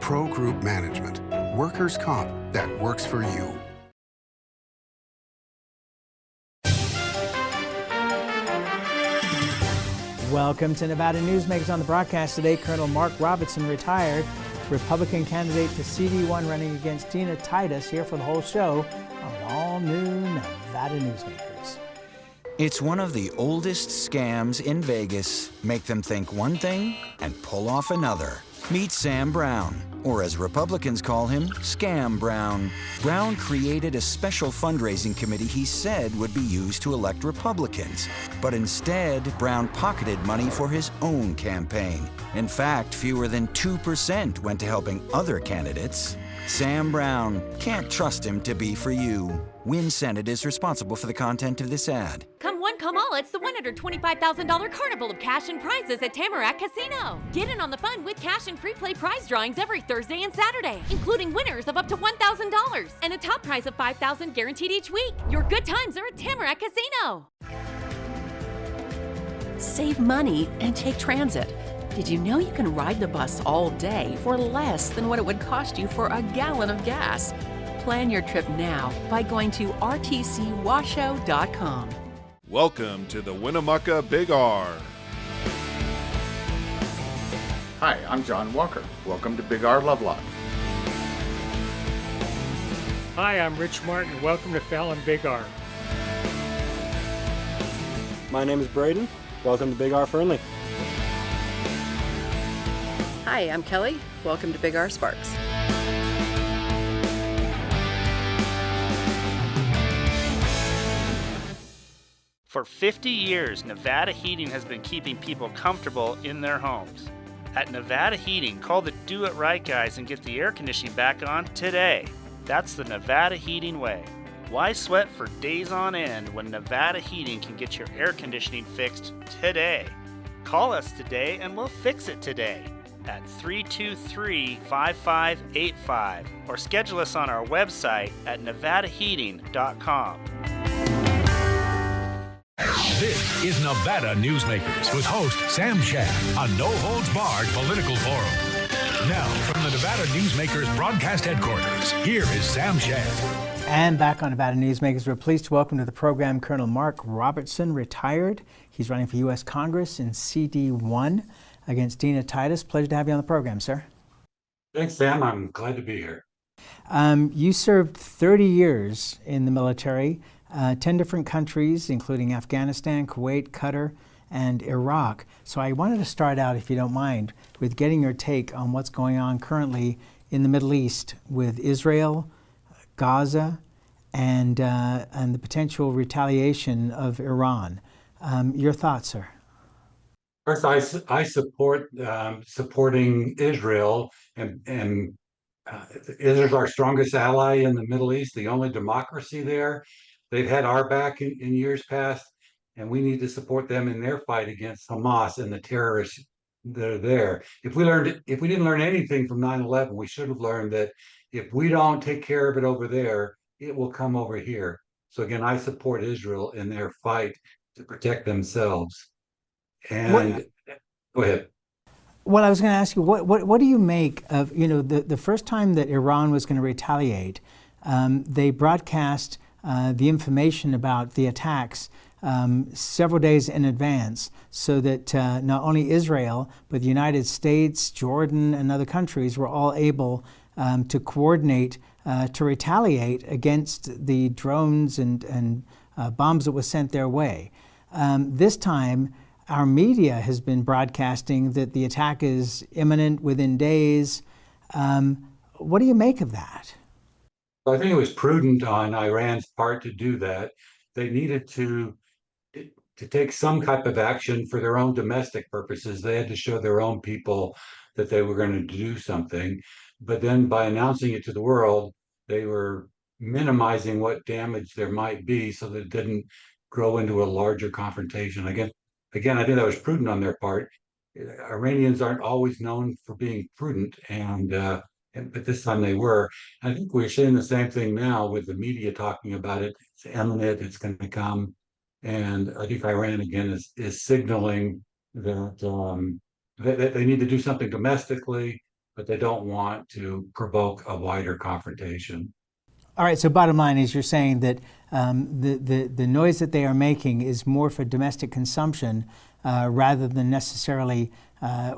Pro Group Management. Workers' comp that works for you. Welcome to Nevada Newsmakers. On the broadcast today, Colonel Mark Robertson, retired Republican candidate for CD1, running against Tina Titus, here for the whole show on an all-new Nevada Newsmakers. It's one of the oldest scams in Vegas. Make them think one thing and pull off another. Meet Sam Brown, or as Republicans call him, Scam Brown. Brown created a special fundraising committee he said would be used to elect Republicans. But instead, Brown pocketed money for his own campaign. In fact, fewer than 2% went to helping other candidates. Sam Brown, can't trust him to be for you. Win Senate is responsible for the content of this ad. Come one, come all, it's the $125,000 carnival of cash and prizes at Tamarack Casino. Get in on the fun with cash and free play prize drawings every Thursday and Saturday, including winners of up to $1,000 and a top prize of $5,000 guaranteed each week. Your good times are at Tamarack Casino. Save money and take transit. Did you know you can ride the bus all day for less than what it would cost you for a gallon of gas? Plan your trip now by going to rtcwashoe.com. Welcome to the Winnemucca Big R. Hi, I'm John Walker. Welcome to Big R Lovelock. Hi, I'm Rich Martin. Welcome to Fallon Big R. My name is Braden. Welcome to Big R Fernley. Hi, I'm Kelly. Welcome to Big R Sparks. For 50 years, Nevada Heating has been keeping people comfortable in their homes. At Nevada Heating, call the Do It Right guys and get the air conditioning back on today. That's the Nevada Heating way. Why sweat for days on end when Nevada Heating can get your air conditioning fixed today? Call us today and we'll fix it today at 323-5585 or schedule us on our website at nevadaheating.com. This is Nevada Newsmakers with host Sam Shad on No Holds Barred Political Forum. Now, from the Nevada Newsmakers broadcast headquarters, here is Sam Shad. And back on Nevada Newsmakers, we're pleased to welcome to the program Colonel Mark Robertson, retired. He's running for U.S. Congress in CD1 against Tina Titus. Pleasure to have you on the program, sir. Thanks, Sam. I'm glad to be here. You served 30 years in the military, 10 different countries, including Afghanistan, Kuwait, Qatar, and Iraq. So I wanted to start out, if you don't mind, with getting your take on what's going on currently in the Middle East with Israel, Gaza, and the potential retaliation of Iran. Your thoughts, sir? First, I support supporting Israel, and Israel's our strongest ally in the Middle East, the only democracy there. They've had our back in years past, and we need to support them in their fight against Hamas and the terrorists that are there. If we didn't learn anything from 9/11, we should have learned that if we don't take care of it over there, it will come over here. So again, I support Israel in their fight to protect themselves. And go ahead. Well, I was going to ask you, what do you make of, the first time that Iran was going to retaliate, they broadcast the information about the attacks several days in advance, so that not only Israel, but the United States, Jordan, and other countries were all able to coordinate to retaliate against the drones and bombs that were sent their way. This time, our media has been broadcasting that the attack is imminent within days. What do you make of that? Well, I think it was prudent on Iran's part to do that. They needed to take some type of action for their own domestic purposes. They had to show their own people that they were going to do something. But then by announcing it to the world, they were minimizing what damage there might be so that it didn't grow into a larger confrontation. Again, I think that was prudent on their part. Iranians aren't always known for being prudent, but this time they were. I think we're seeing the same thing now with the media talking about it. It's imminent, it's going to come. And I think Iran, again, is signaling that they need to do something domestically, but they don't want to provoke a wider confrontation. All right, so bottom line is you're saying that the noise that they are making is more for domestic consumption rather than necessarily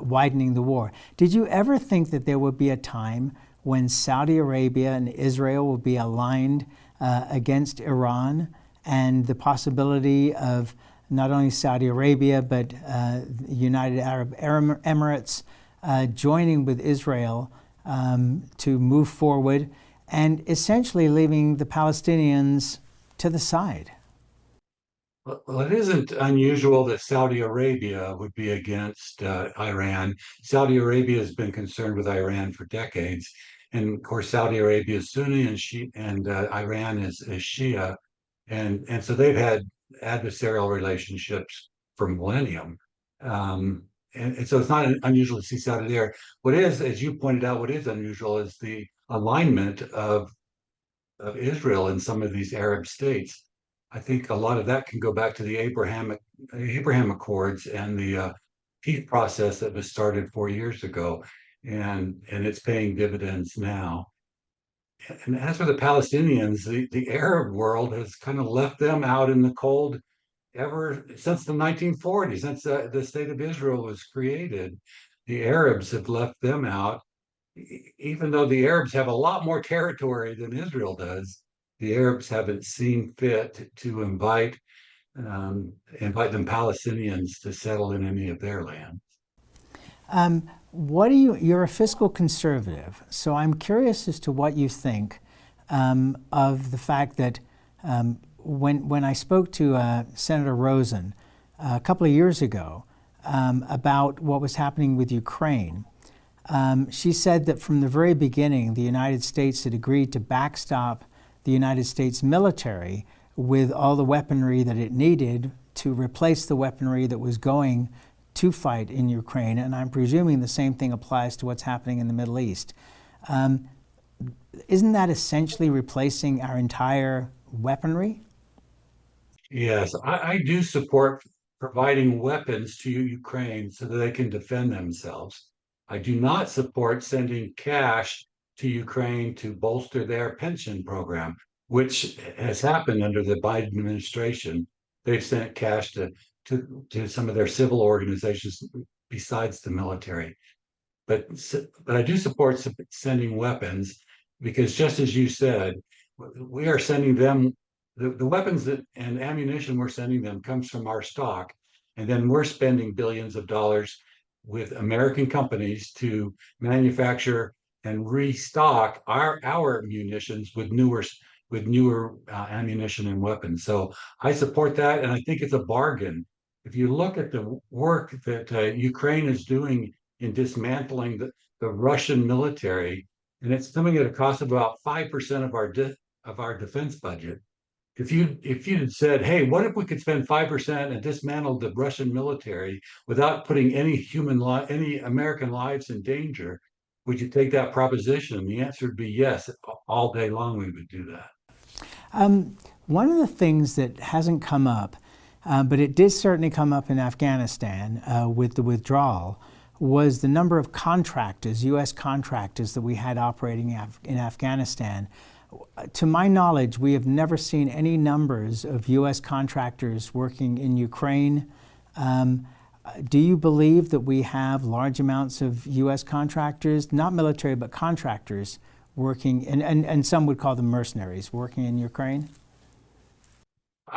widening the war. Did you ever think that there would be a time when Saudi Arabia and Israel will be aligned against Iran, and the possibility of not only Saudi Arabia but United Arab Emirates joining with Israel to move forward and essentially leaving the Palestinians to the side? Well, it isn't unusual that Saudi Arabia would be against Iran. Saudi Arabia has been concerned with Iran for decades. And of course, Saudi Arabia is Sunni and Iran is Shia. And so they've had adversarial relationships for millennium. And so it's not unusual to see Saudi there. What is, as you pointed out, what is unusual is the alignment of Israel in some of these Arab states. I think a lot of that can go back to the Abraham Accords and the peace process that was started 4 years ago, and it's paying dividends now. And as for the Palestinians, the Arab world has kind of left them out in the cold ever since the 1940s, since the state of Israel was created. The Arabs have left them out, even though the Arabs have a lot more territory than Israel does. The Arabs haven't seen fit to invite them Palestinians to settle in any of their land. You're a fiscal conservative, so I'm curious as to what you think of the fact that when I spoke to Senator Rosen a couple of years ago about what was happening with Ukraine, she said that from the very beginning, the United States had agreed to backstop the United States military with all the weaponry that it needed to replace the weaponry that was going to fight in Ukraine. And I'm presuming the same thing applies to what's happening in the Middle East. Isn't that essentially replacing our entire weaponry? Yes, I do support providing weapons to Ukraine so that they can defend themselves. I do not support sending cash to Ukraine to bolster their pension program, which has happened under the Biden administration. They've sent cash to some of their civil organizations besides the military. But I do support sending weapons because, just as you said, we are sending them the weapons and ammunition we're sending them comes from our stock, and then we're spending billions of dollars with American companies to manufacture and restock our munitions with newer ammunition and weapons. So I support that, and I think it's a bargain. If you look at the work that Ukraine is doing in dismantling the Russian military, and it's coming at a cost of about 5% of our defense budget. If you had said, "Hey, what if we could spend 5% and dismantle the Russian military without putting any American lives in danger," would you take that proposition? The answer would be yes. All day long, we would do that. One of the things that hasn't come up, but it did certainly come up in Afghanistan with the withdrawal, was the number of contractors, U.S. contractors that we had operating in Afghanistan. To my knowledge, we have never seen any numbers of U.S. contractors working in Ukraine. Do you believe that we have large amounts of U.S. contractors, not military, but contractors working, and some would call them mercenaries, working in Ukraine?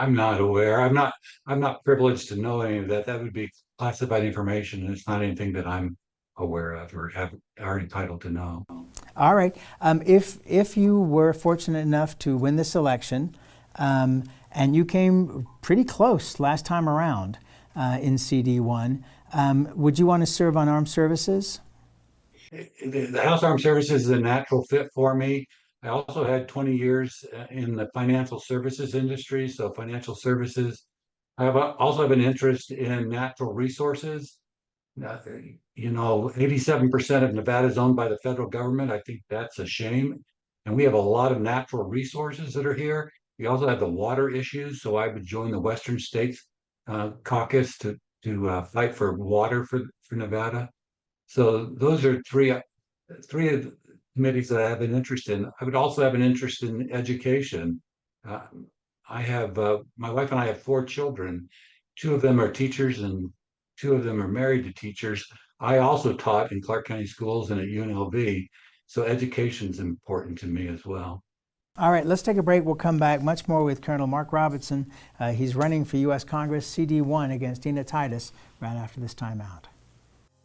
I'm not aware. I'm not privileged to know any of that. That would be classified information, and it's not anything that I'm aware of or are entitled to know. All right. If you were fortunate enough to win this election, and you came pretty close last time around in CD1, would you want to serve on armed services? The House Armed Services is a natural fit for me. I also had 20 years in the financial services industry, so financial services. I also have an interest in natural resources. 87% of Nevada is owned by the federal government. I think that's a shame. And we have a lot of natural resources that are here. We also have the water issues. So I would join the Western States Caucus to fight for water for Nevada. So those are three three of the committees that I have an interest in. I would also have an interest in education. Uh, I have my wife and I have 4 children. 2 of them are teachers, and 2 of them are married to teachers. I also taught in Clark County schools and at UNLV, so education is important to me as well. All right, let's take a break. We'll come back much more with Colonel Mark Robertson. He's running for U.S. Congress, CD1, against Dina Titus right after this timeout.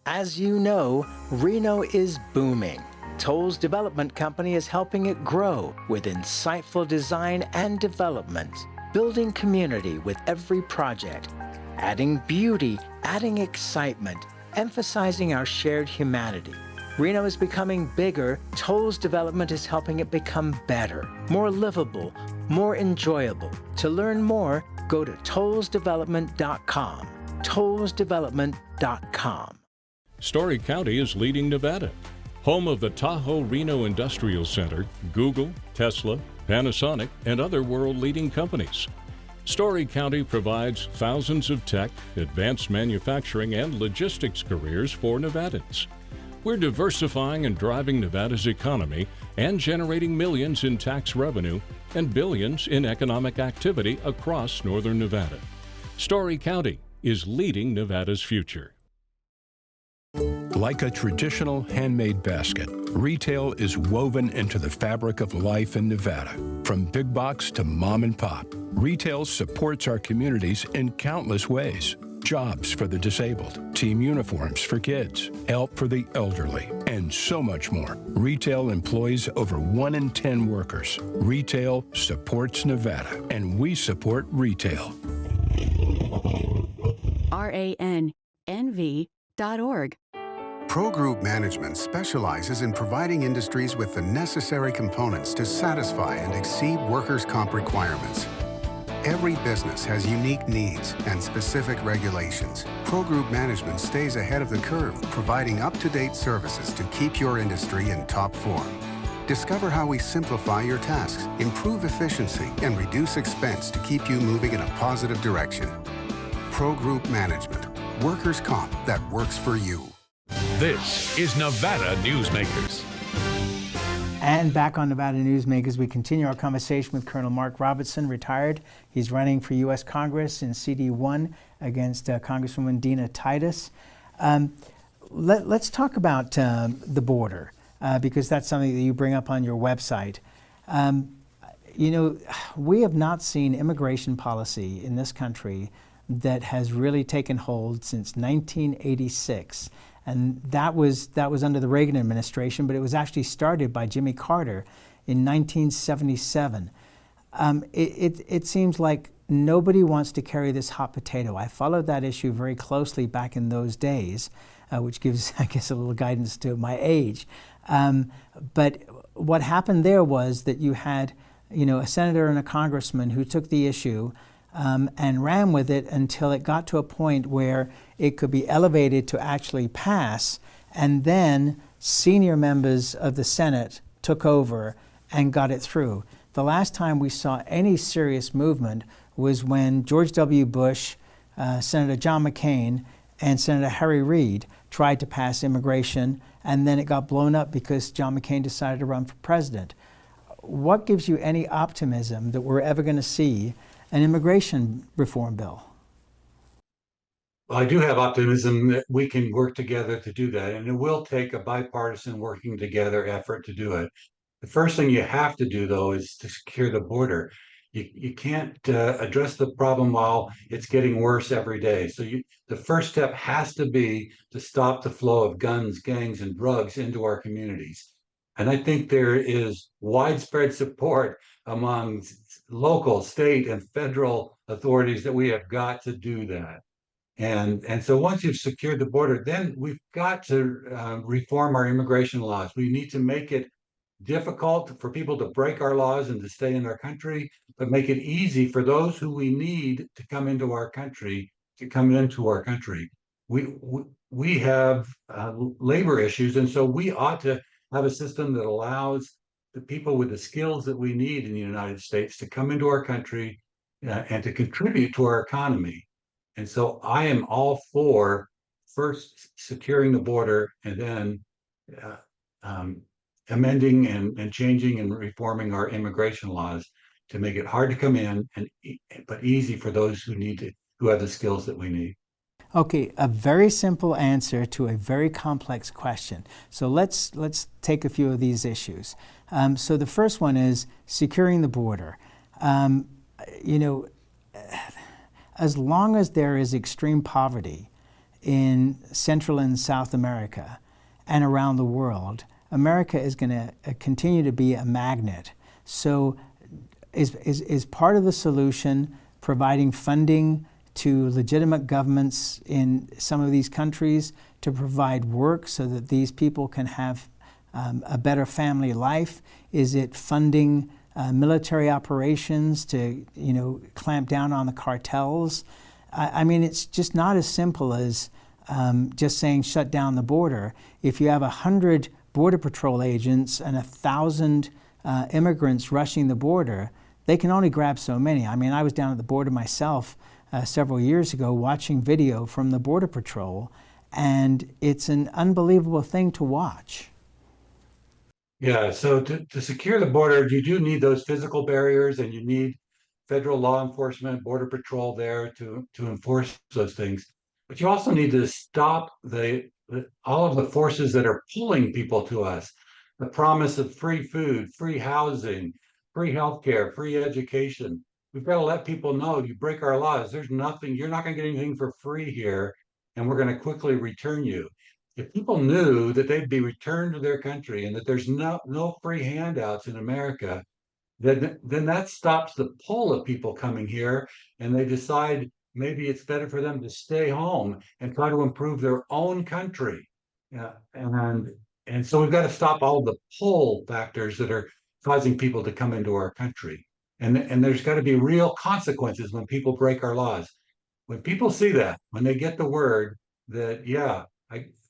As you know, Reno is booming. Toll's development company is helping it grow with insightful design and development, building community with every project, adding beauty, adding excitement, emphasizing our shared humanity. Reno is becoming bigger. Toll's development is helping it become better, more livable, more enjoyable. To learn more, go to tollsdevelopment.com. tollsdevelopment.com. Story County is leading Nevada. Home of the Tahoe Reno Industrial Center, Google, Tesla, Panasonic, and other world-leading companies. Story County provides thousands of tech, advanced manufacturing, and logistics careers for Nevadans. We're diversifying and driving Nevada's economy and generating millions in tax revenue and billions in economic activity across northern Nevada. Story County is leading Nevada's future. Like a traditional handmade basket, retail is woven into the fabric of life in Nevada. From big box to mom and pop, retail supports our communities in countless ways. Jobs for the disabled, team uniforms for kids, help for the elderly, and so much more. Retail employs over 1 in 10 workers. Retail supports Nevada, and we support retail. RANNV.org. Pro Group Management specializes in providing industries with the necessary components to satisfy and exceed workers' comp requirements. Every business has unique needs and specific regulations. Pro Group Management stays ahead of the curve, providing up-to-date services to keep your industry in top form. Discover how we simplify your tasks, improve efficiency, and reduce expense to keep you moving in a positive direction. Pro Group Management. Workers' comp that works for you. This is Nevada Newsmakers. And back on Nevada Newsmakers, we continue our conversation with Colonel Mark Robertson, retired. He's running for U.S. Congress in CD1 against Congresswoman Dina Titus. Let's talk about the border, because that's something that you bring up on your website. You know, we have not seen immigration policy in this country that has really taken hold since 1986. And that was under the Reagan administration, but it was actually started by Jimmy Carter in 1977. It seems like nobody wants to carry this hot potato. I followed that issue very closely back in those days, which gives, I guess, a little guidance to my age. But what happened there was that you had, you know, a senator and a congressman who took the issue and ran with it until it got to a point where it could be elevated to actually pass, and then senior members of the Senate took over and got it through. The last time we saw any serious movement was when George W. Bush, Senator John McCain, and Senator Harry Reid tried to pass immigration, and then it got blown up because John McCain decided to run for president. What gives you any optimism that we're ever going to see an immigration reform bill? Well, I do have optimism that we can work together to do that, and it will take a bipartisan working together effort to do it. The first thing you have to do, though, is to secure the border. You can't address the problem while it's getting worse every day. So the first step has to be to stop the flow of guns, gangs, and drugs into our communities. And I think there is widespread support among local, state, and federal authorities that we have got to do that. And so once you've secured the border, then we've got to reform our immigration laws. We need to make it difficult for people to break our laws and to stay in our country, but make it easy for those who we need to come into our country to come into our country. We have labor issues, and so we ought to have a system that allows the people with the skills that we need in the United States to come into our country and to contribute to our economy. And so I am all for first securing the border and then amending and changing and reforming our immigration laws to make it hard to come in but easy for those who have the skills that we need. Okay, a very simple answer to a very complex question. So let's take a few of these issues. So the first one is securing the border. As long as there is extreme poverty in Central and South America and around the world, America is going to continue to be a magnet. So is part of the solution providing funding to legitimate governments in some of these countries to provide work so that these people can have a better family life? Is it funding military operations to, clamp down on the cartels? I mean, it's just not as simple as just saying shut down the border. If you have 100 Border Patrol agents and 1,000 immigrants rushing the border, they can only grab so many. I mean, I was down at the border myself several years ago watching video from the Border Patrol, and it's an unbelievable thing to watch. Yeah, so to secure the border, you do need those physical barriers, and you need federal law enforcement, Border Patrol there to enforce those things. But you also need to stop all of the forces that are pulling people to us. The promise of free food, free housing, free healthcare, free education. We've got to let people know, you break our laws, there's nothing, you're not going to get anything for free here, and we're going to quickly return you. If people knew that they'd be returned to their country and that there's no free handouts in America, then that stops the pull of people coming here, and they decide maybe it's better for them to stay home and try to improve their own country. Yeah, and so we've got to stop all the pull factors that are causing people to come into our country. And there's got to be real consequences when people break our laws. When people see that, when they get the word that,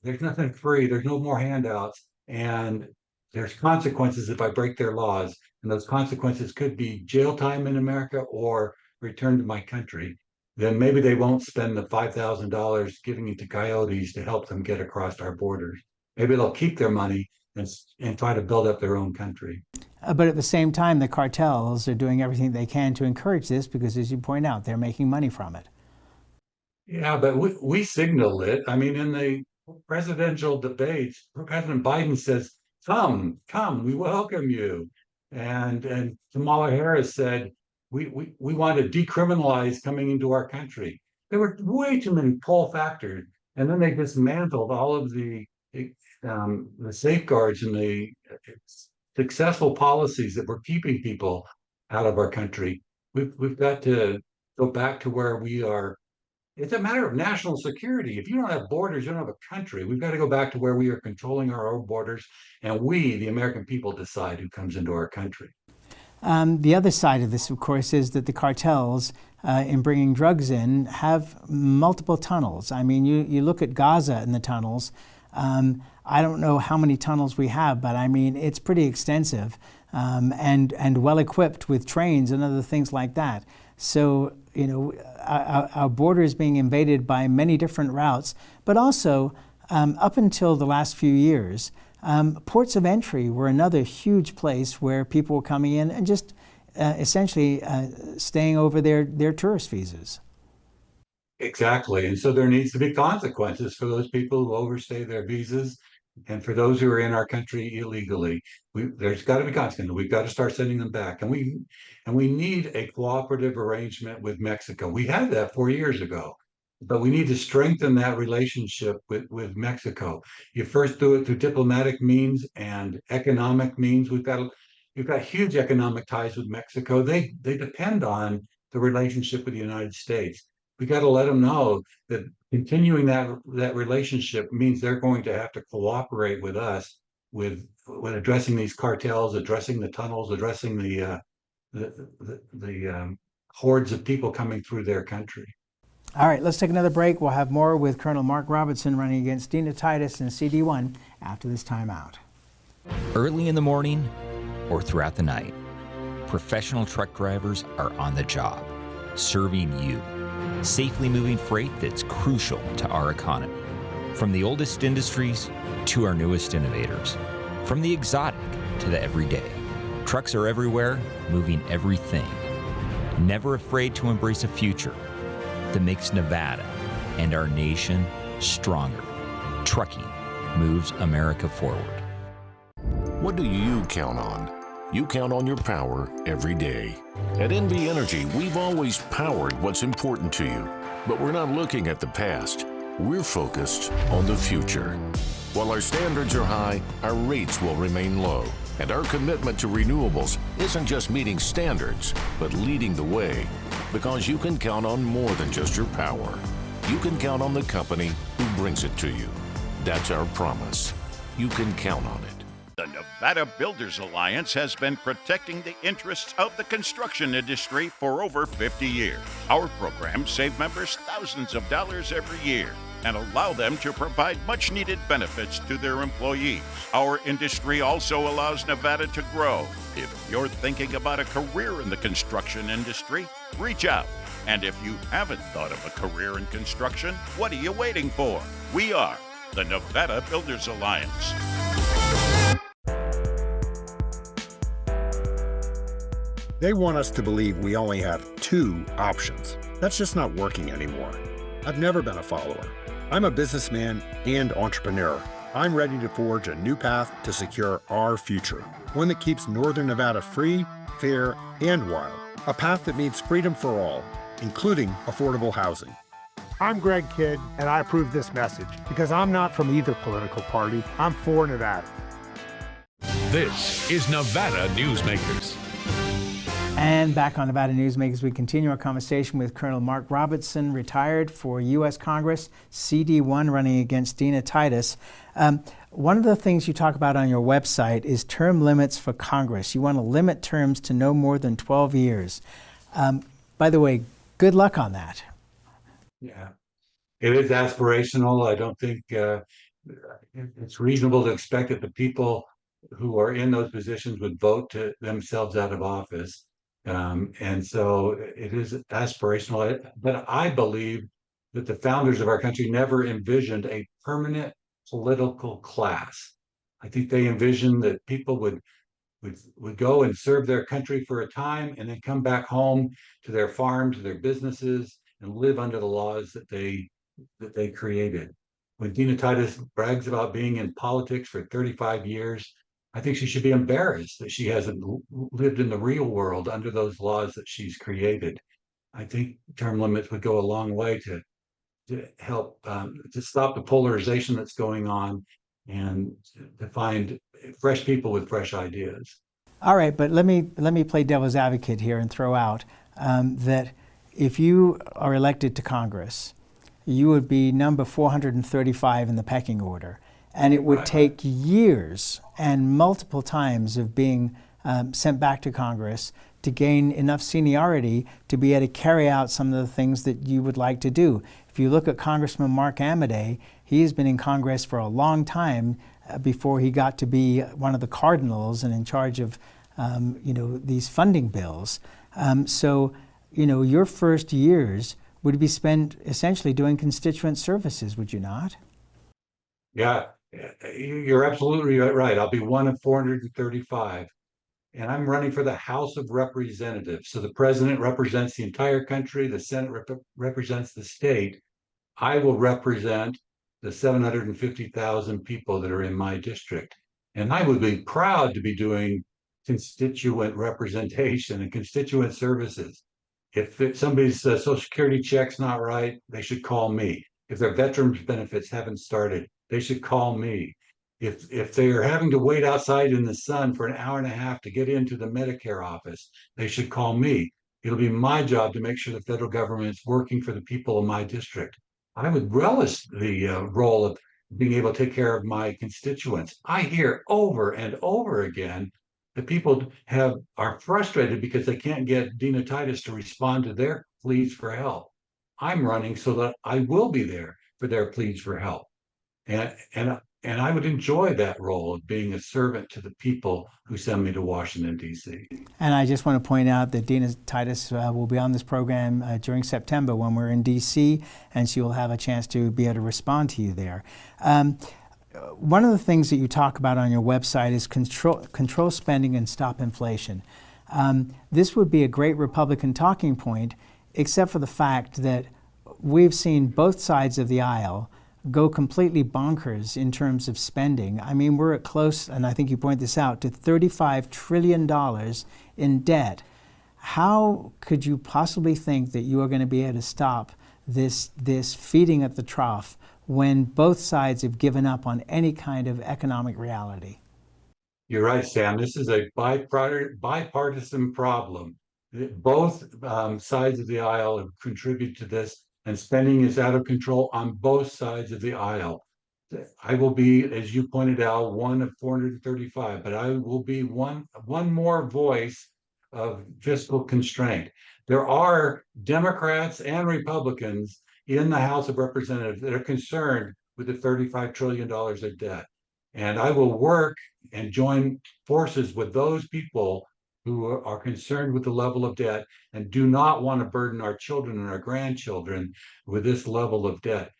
there's nothing free, there's no more handouts, and there's consequences if I break their laws, and those consequences could be jail time in America or return to my country, then maybe they won't spend the $5,000 giving it to coyotes to help them get across our borders. Maybe they'll keep their money and try to build up their own country. But at the same time, the cartels are doing everything they can to encourage this because, as you point out, they're making money from it. Yeah, but we signaled it. I mean, in the presidential debates, President Biden says, come, we welcome you. And Kamala Harris said, we want to decriminalize coming into our country. There were way too many pull factors. And then they dismantled all of the safeguards and the successful policies that were keeping people out of our country. We've got to go back to where we are. It's a matter of national security. If you don't have borders, you don't have a country. We've got to go back to where we are controlling our own borders, and we, the American people, decide who comes into our country. The other side of this, of course, is that the cartels, in bringing drugs in, have multiple tunnels. I mean, you look at Gaza and the tunnels. I don't know how many tunnels we have, but I mean, it's pretty extensive and well equipped with trains and other things like that. So, our border is being invaded by many different routes, but also up until the last few years, ports of entry were another huge place where people were coming in and just essentially staying over their tourist visas. Exactly. And so there needs to be consequences for those people who overstay their visas and for those who are in our country illegally. There's got to be consequences. We've got to start sending them back. And we need a cooperative arrangement with Mexico. We had that 4 years ago, but we need to strengthen that relationship with Mexico. You first do it through diplomatic means and economic means. We've got huge economic ties with Mexico. They depend on the relationship with the United States. We got to let them know that continuing that relationship means they're going to have to cooperate with us with addressing these cartels, addressing the tunnels, addressing the hordes of people coming through their country. All right, let's take another break. We'll have more with Colonel Mark Robertson running against Dina Titus in CD1 after this timeout. Early in the morning or throughout the night, professional truck drivers are on the job, serving you, safely moving freight that's crucial to our economy. From the oldest industries to our newest innovators, From the exotic to the everyday, trucks are everywhere, moving everything. Never afraid to embrace a future that makes Nevada and our nation stronger. Trucking moves America forward. What do you count on? You count on your power every day. At NV Energy, we've always powered what's important to you, but we're not looking at the past. We're focused on the future. While our standards are high, our rates will remain low. And our commitment to renewables isn't just meeting standards, but leading the way. Because you can count on more than just your power. You can count on the company who brings it to you. That's our promise. You can count on it. The Nevada Builders Alliance has been protecting the interests of the construction industry for over 50 years. Our programs save members thousands of dollars every year and allow them to provide much-needed benefits to their employees. Our industry also allows Nevada to grow. If you're thinking about a career in the construction industry, reach out. And if you haven't thought of a career in construction, what are you waiting for? We are the Nevada Builders Alliance. They want us to believe we only have two options. That's just not working anymore. I've never been a follower. I'm a businessman and entrepreneur. I'm ready to forge a new path to secure our future. One that keeps Northern Nevada free, fair, and wild. A path that means freedom for all, including affordable housing. I'm Greg Kidd, and I approve this message because I'm not from either political party. I'm for Nevada. This is Nevada Newsmakers. And back on Nevada Newsmakers, we continue our conversation with Colonel Mark Robertson, retired for U.S. Congress, CD1, running against Dina Titus. One of the things you talk about on your website is term limits for Congress. You want to limit terms to no more than 12 years. By the way, good luck on that. Yeah, it is aspirational. I don't think it's reasonable to expect that the people who are in those positions would vote to themselves out of office. And so it is aspirational. But I believe that the founders of our country never envisioned a permanent political class. I think they envisioned that people would go and serve their country for a time and then come back home to their farms, to their businesses, and live under the laws that they created. When Dina Titus brags about being in politics for 35 years, I think she should be embarrassed that she hasn't lived in the real world under those laws that she's created. I think term limits would go a long way to help to stop the polarization that's going on and to find fresh people with fresh ideas. All right, but let me play devil's advocate here and throw out that if you are elected to Congress, you would be number 435 in the pecking order. And it would take years and multiple times of being sent back to Congress to gain enough seniority to be able to carry out some of the things that you would like to do. If you look at Congressman Mark Amadei, he has been in Congress for a long time before he got to be one of the cardinals and in charge of these funding bills. So your first years would be spent essentially doing constituent services, would you not? Yeah, you're absolutely right. I'll be one of 435. And I'm running for the House of Representatives. So the president represents the entire country, the Senate represents the state. I will represent the 750,000 people that are in my district. And I would be proud to be doing constituent representation and constituent services. If somebody's Social Security check's not right, they should call me. If their veterans benefits haven't started, they should call me. If they are having to wait outside in the sun for an hour and a half to get into the Medicare office, they should call me. It'll be my job to make sure the federal government is working for the people of my district. I would relish the role of being able to take care of my constituents. I hear over and over again that people are frustrated because they can't get Dina Titus to respond to their pleas for help. I'm running so that I will be there for their pleas for help. And I would enjoy that role of being a servant to the people who send me to Washington, D.C. And I just want to point out that Dina Titus will be on this program during September when we're in D.C., and she will have a chance to be able to respond to you there. one of the things that you talk about on your website is control spending and stop inflation. This would be a great Republican talking point, except for the fact that we've seen both sides of the aisle go completely bonkers in terms of spending. I mean, we're at close, and I think you point this out, to $35 trillion in debt. How could you possibly think that you are going to be able to stop this feeding at the trough when both sides have given up on any kind of economic reality? You're right, Sam. This is a bipartisan problem. Both sides of the aisle have contributed to this, and spending is out of control on both sides of the aisle. I will be, as you pointed out, one of 435, but I will be one more voice of fiscal constraint. There are Democrats and Republicans in the House of Representatives that are concerned with the $35 trillion of debt. And I will work and join forces with those people who are concerned with the level of debt and do not want to burden our children and our grandchildren with this level of debt.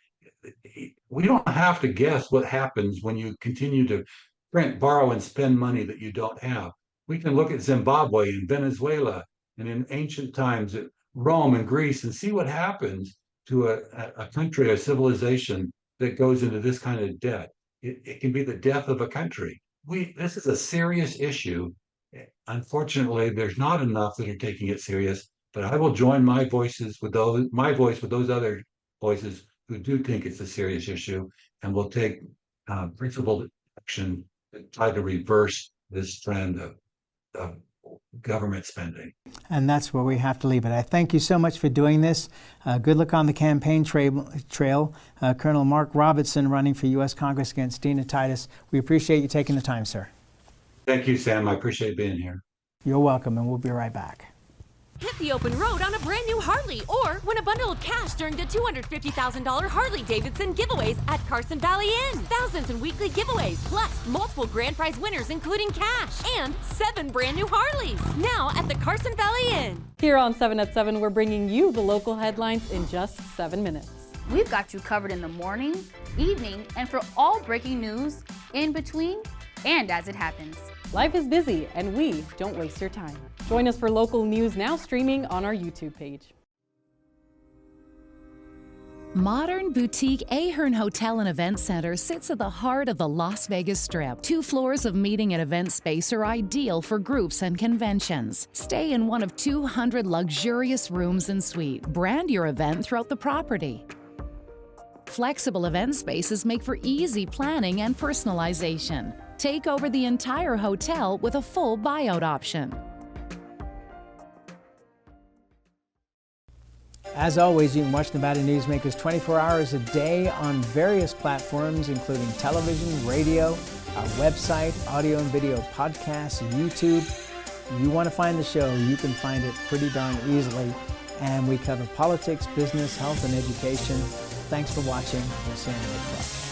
We don't have to guess what happens when you continue to print, borrow, and spend money that you don't have. We can look at Zimbabwe and Venezuela and in ancient times at Rome and Greece and see what happens to a country, a civilization that goes into this kind of debt. It can be the death of a country. This is a serious issue. Unfortunately, there's not enough that are taking it serious, but I will join my voice with those other voices who do think it's a serious issue, and will take principled action to try to reverse this trend of government spending. And that's where we have to leave it. I thank you so much for doing this. Good luck on the campaign trail. Colonel Mark Robertson running for U.S. Congress against Dina Titus. We appreciate you taking the time, sir. Thank you, Sam. I appreciate being here. You're welcome, and we'll be right back. Hit the open road on a brand new Harley or win a bundle of cash during the $250,000 Harley-Davidson giveaways at Carson Valley Inn. Thousands in weekly giveaways, plus multiple grand prize winners including cash and 7 brand new Harleys. Now at the Carson Valley Inn. Here on 7 at 7, we're bringing you the local headlines in just 7 minutes. We've got you covered in the morning, evening, and for all breaking news in between and as it happens. Life is busy, and we don't waste your time. Join us for local news now streaming on our YouTube page. Modern boutique Ahern Hotel and Event Center sits at the heart of the Las Vegas Strip. 2 floors of meeting and event space are ideal for groups and conventions. Stay in one of 200 luxurious rooms and suites. Brand your event throughout the property. Flexible event spaces make for easy planning and personalization. Take over the entire hotel with a full buyout option. As always, you can watch Nevada Newsmakers 24 hours a day on various platforms, including television, radio, our website, audio and video podcasts, YouTube. If you want to find the show, you can find it pretty darn easily. And we cover politics, business, health, and education. Thanks for watching. We'll see you next time.